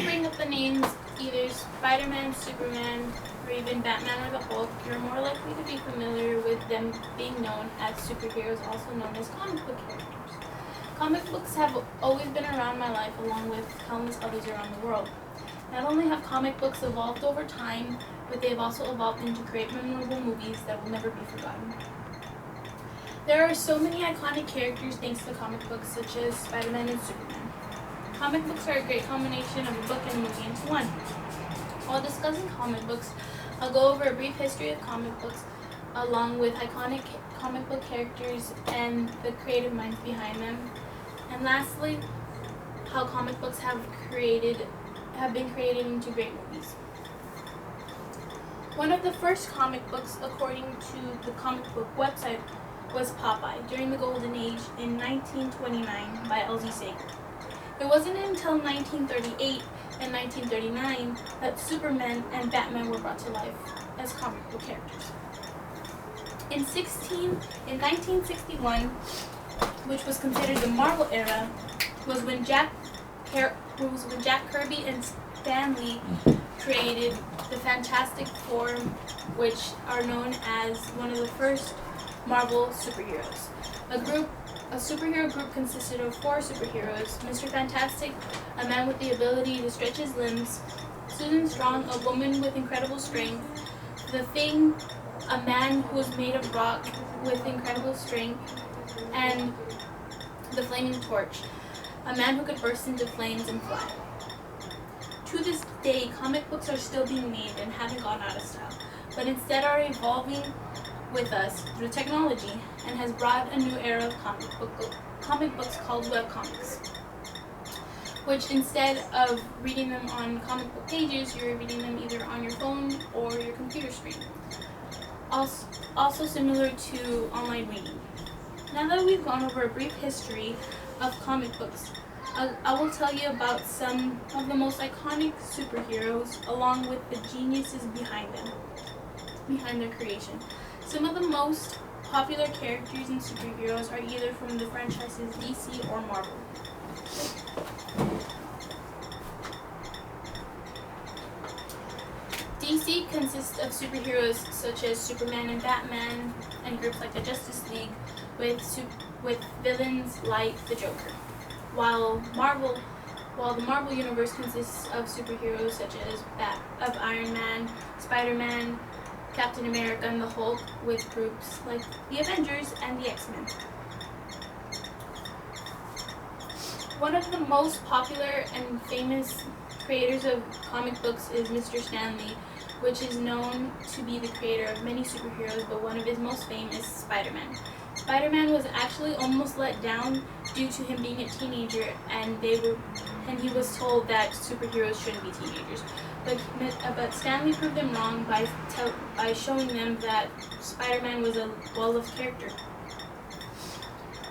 to bring up the names either Spider-Man, Superman, or even Batman or the Hulk, you're more likely to be familiar with them being known as superheroes, also known as comic book characters. Comic books have always been around my life along with countless others around the world. Not only have comic books evolved over time, but they've also evolved into great memorable movies that will never be forgotten. There are so many iconic characters thanks to comic books such as Spider-Man and Superman. Comic books are a great combination of a book and a movie into one. While discussing comic books, I'll go over a brief history of comic books along with iconic comic book characters and the creative minds behind them. And lastly, how comic books have been created into great movies. One of the first comic books, according to the comic book website, was Popeye during the Golden Age in 1929 by L.Z. Sager. It wasn't until 1938 and 1939 that Superman and Batman were brought to life as comic book characters. In 1961, which was considered the Marvel era, was when Jack Kirby and Stan Lee created the Fantastic Four, which are known as one of the first Marvel superheroes. A superhero group consisted of 4 superheroes: Mr. Fantastic, a man with the ability to stretch his limbs; Susan Strong, a woman with incredible strength; The Thing, a man who was made of rock with incredible strength; and the Flaming Torch, a man who could burst into flames and fly. To this day, comic books are still being made and haven't gone out of style, but instead are evolving with us through technology and has brought a new era of comic books called webcomics, which instead of reading them on comic book pages, you're reading them either on your phone or your computer screen. Also similar to online reading. Now that we've gone over a brief history of comic books, I will tell you about some of the most iconic superheroes along with the geniuses behind their creation. Some of the most popular characters and superheroes are either from the franchises DC or Marvel. DC consists of superheroes such as Superman and Batman, and groups like the Justice League with villains like the Joker. While the Marvel Universe consists of superheroes such as Iron Man, Spider-Man, Captain America, and the Hulk, with groups like the Avengers and the X-Men. One of the most popular and famous creators of comic books is Mr. Stan Lee, which is known to be the creator of many superheroes, but one of his most famous is Spider-Man. Spider-Man was actually almost let down due to him being a teenager, and he was told that superheroes shouldn't be teenagers. But Stan Lee proved them wrong by showing them that Spider-Man was a well-loved character.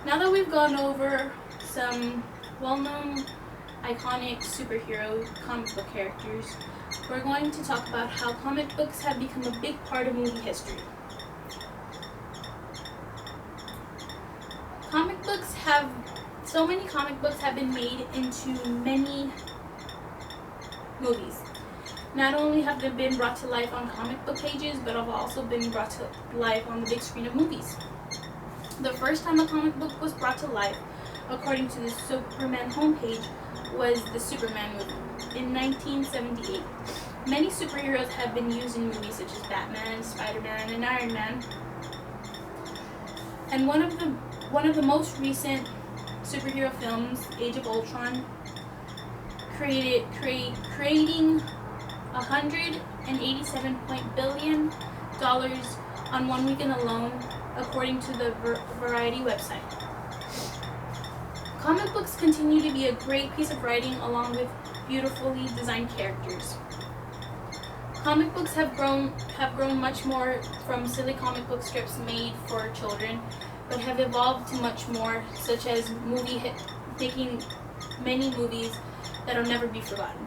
Now that we've gone over some well-known, iconic superhero comic book characters, we're going to talk about how comic books have become a big part of movie history. So many comic books have been made into many movies. Not only have they been brought to life on comic book pages, but have also been brought to life on the big screen of movies. The first time a comic book was brought to life, according to the Superman homepage, was the Superman movie in 1978. Many superheroes have been used in movies such as Batman, Spider-Man, and Iron Man. And one of the most recent superhero films, Age of Ultron, creating $187 billion on one weekend alone, according to the Variety website. Comic books continue to be a great piece of writing along with beautifully designed characters. Comic books have grown much more from silly comic book strips made for children, but have evolved to much more, such as making many movies that will never be forgotten.